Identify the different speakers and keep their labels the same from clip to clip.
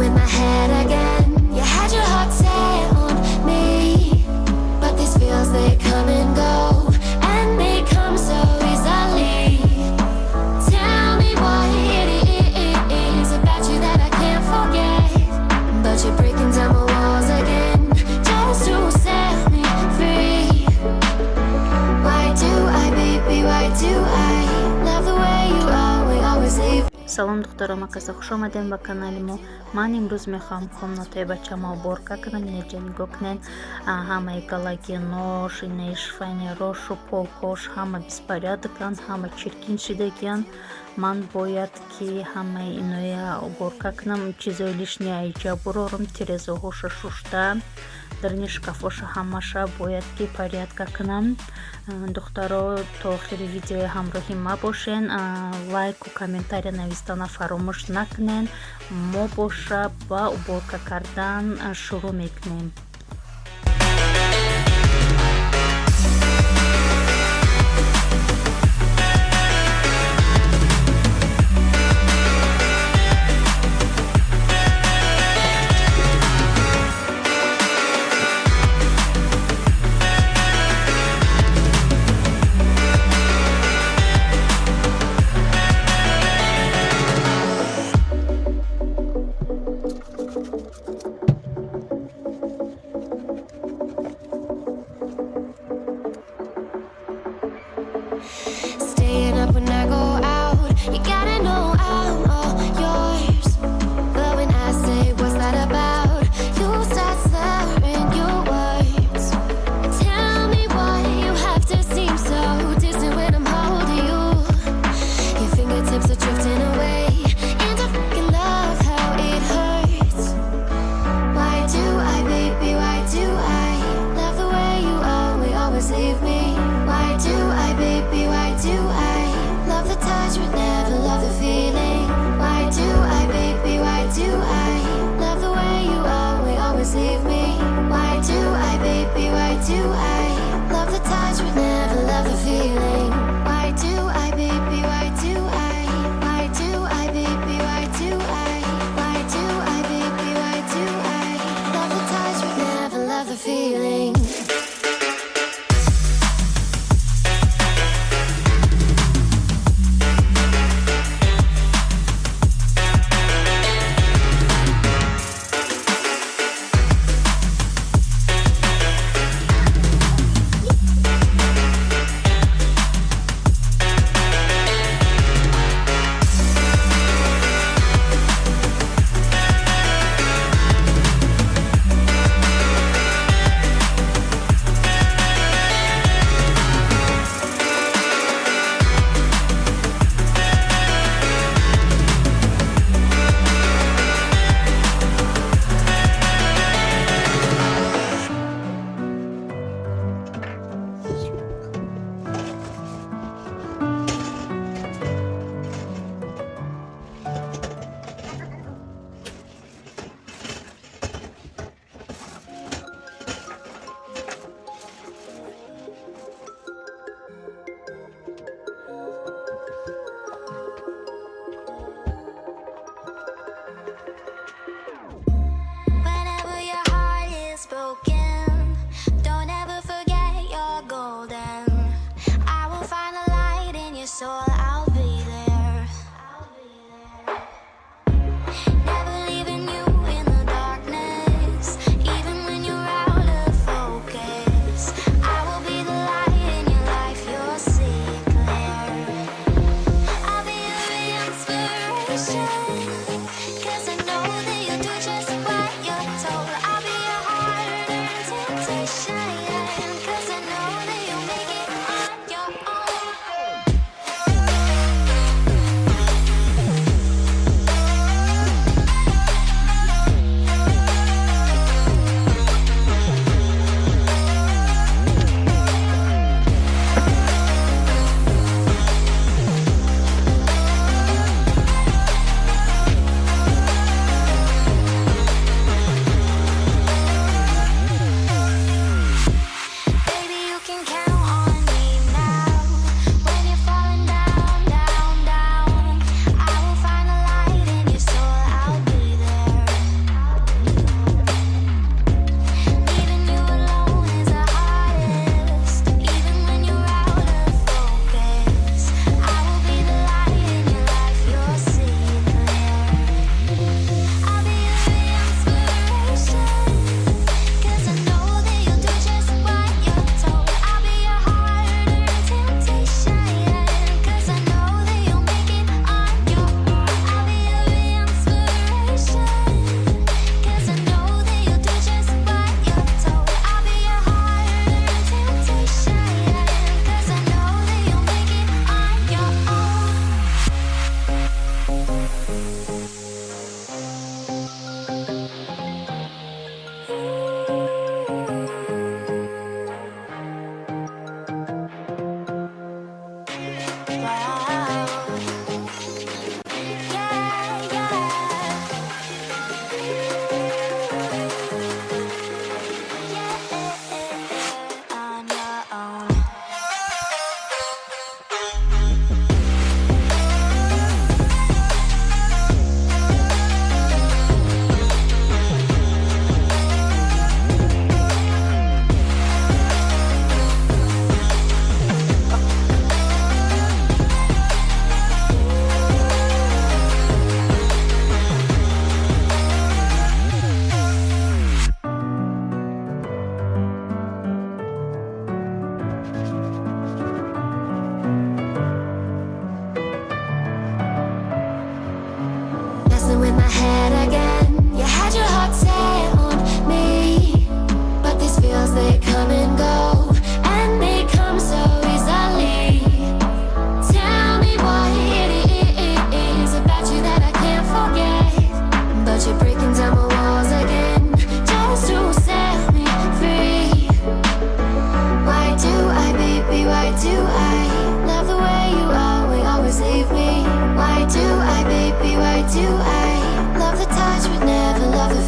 Speaker 1: in my head again. You had your heart set on me, but these feels they come and go, and they come so easily. Tell me what it is about you that I can't forget, but you're breaking down my walls again just to set me free. Why do I, baby, why do I love the way you always leave?
Speaker 2: Салом духтарома, каса хуш омадем ба канали мо. Ман имрӯз мехоҳам комнатаи бачамо уборка кунам. Инҷа нигоҳ кунед, ҳамаи галагинош, инаи шфайнерошу, полкош ҳама беспорядкан, ҳама чиркин шидагиян. Ман бояд ки ҳамаи иноя уборка кунам. Чизои лишния айҷа бурорам, тирезаҳоша шушта, дарни шкафоша ҳамаша бояд ки порядка кунам. Духтаро то охири видео ҳамроҳи ма бошен. Лайку комментария навистана фаромӯш накунен. Мо боша ба уборка кардан шурӯъ мекунем.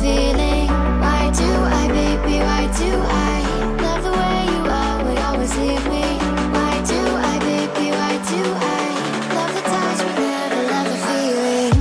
Speaker 1: feeling. Why do I, baby, why do I love the way you always leave me? Why do I, baby, why do I love the touch but never love the feeling?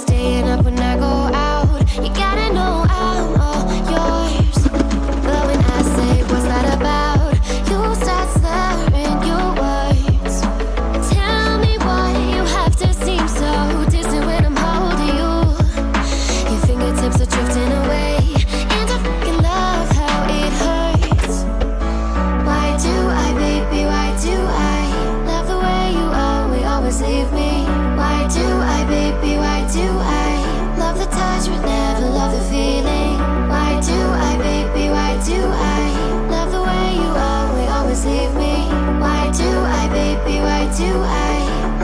Speaker 1: Staying up when I go out, you gotta know I'm all yours. But when I say what's that about, you start slurring your words. Tell me why you have to seem so distant when I'm holding you. Your fingertips are drifting away, and I fucking love how it hurts. Why do I, baby, why do I love the way you always leave me? Why do I, baby, why do I love the touch but never love the feeling? Why do I, baby, why do I love the way you always leave me? Why do I, baby, why do I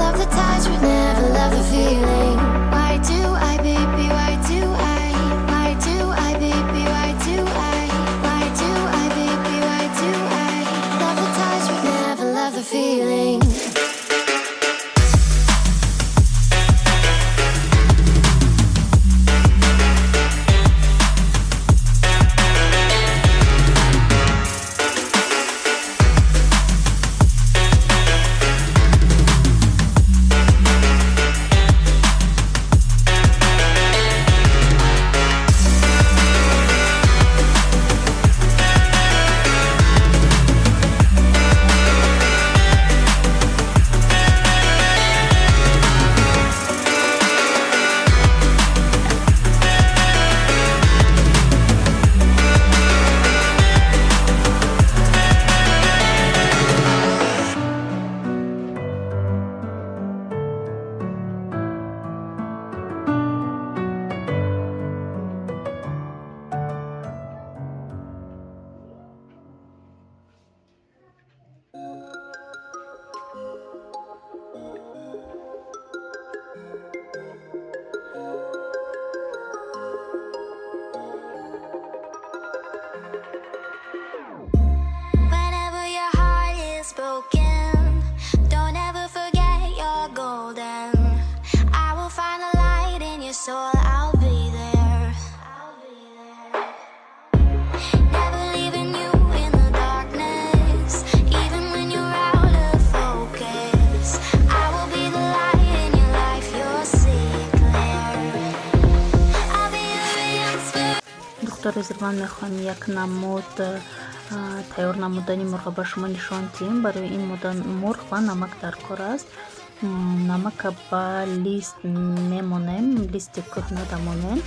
Speaker 1: love the touch but never love the feeling? Why do I, baby, why do I? Why do I, baby, why do I? Why do I, baby, why do I love the touch but never love the feeling? Whenever your heart is broken, don't ever forget you're golden. I will find the light in your soul, I'll be there. Never leaving you in the darkness, even when you're out of focus. I will be the light in your life, you'll see it clear. I'll be your inspiration.
Speaker 2: Доктор Изрван мехоҳам як намуд тайёр намудани мурға ба шумо нишон диҳем. Барои ин мурғ ва намак даркор аст. Намака ба лист мемонем, листи кӯҳна дамонем,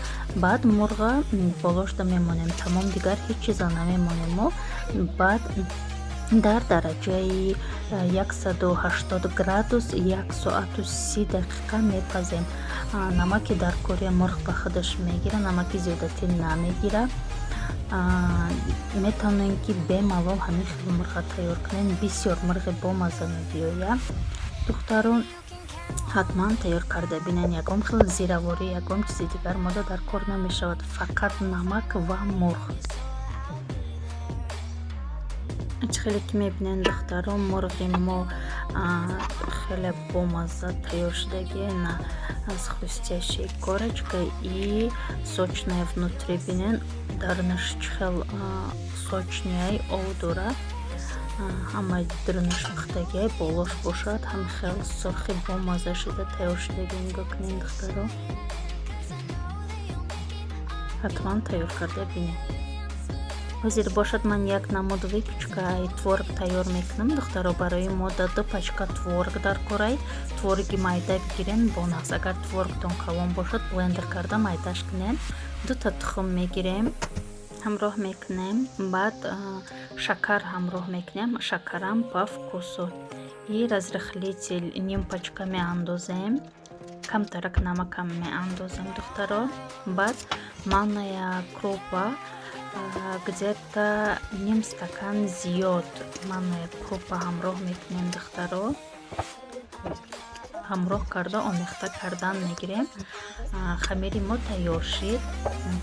Speaker 2: баъд мурға болошда мемонем, тамом дигар ҳеҷ чиза намемонему. Баъд дар дараҷаи 180 градус 1 соату 30 дақиқа мепазем. Намаки даркори мурғ ба худаш мегира, намаки зиёдатӣ намегира. метавонем ки бемалол ҳамин хел мурға тайёр кунем. Бисёр мурғи бомаза мебиёяд. духтарон ҳатман тайёр карда бинен. Ягон хел зиравори, ягон чизи дигар мода дар кор намешавад, фақат намак ва мурғ. хеле ки мебинен духтарон мурғи мо хеле бомаза тайёр шудагиена аз хрустящей корочкой и сочная внутри бинен. Дарнаш хел сочняй овдура. ҳама дурнаш пухтагиай болош бошад, ҳам хел сурхи бомаза шуда тайёр шудагиен гукнен духтарон. ҳатман тайёр карда бинен. ҳозир бошад ман як намуд выпечкаи творог тайёр мекунам. Духтаро, барои мо да 2 пачка творог даркорай. Твороги майда бигирен бо нағз. Агар творогтон калон бошад, блендер карда майдаш кунен. 2 та тухм мегирем, ҳамроҳ мекунем. Баъд шакар ҳамроҳ мекунем. Шакарам ба вкусу. И разрыхлитель ним пачка меандозем. Камтарак намакам меандозем, духтаро. Баъд манная крупа, где-то ним стакан зиёд манная крупа ҳамроҳ мекунем, духтаро. ҳамроҳ карда омехта кардан мегирем. Хамири мо тайёр шид.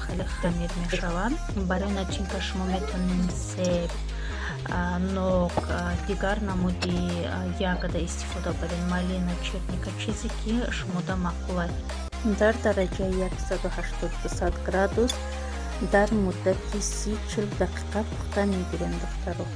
Speaker 2: Хеле хамир мешавад. Барои начинка шумо метавонед себ, нок, дигар намуди ягода истифода баред, малина, черника, чизе ки шумода маъқул аст. Дар дараҷаи 180 градус дар муддати 30-40 дақиқа пухта мегирем, духтаро.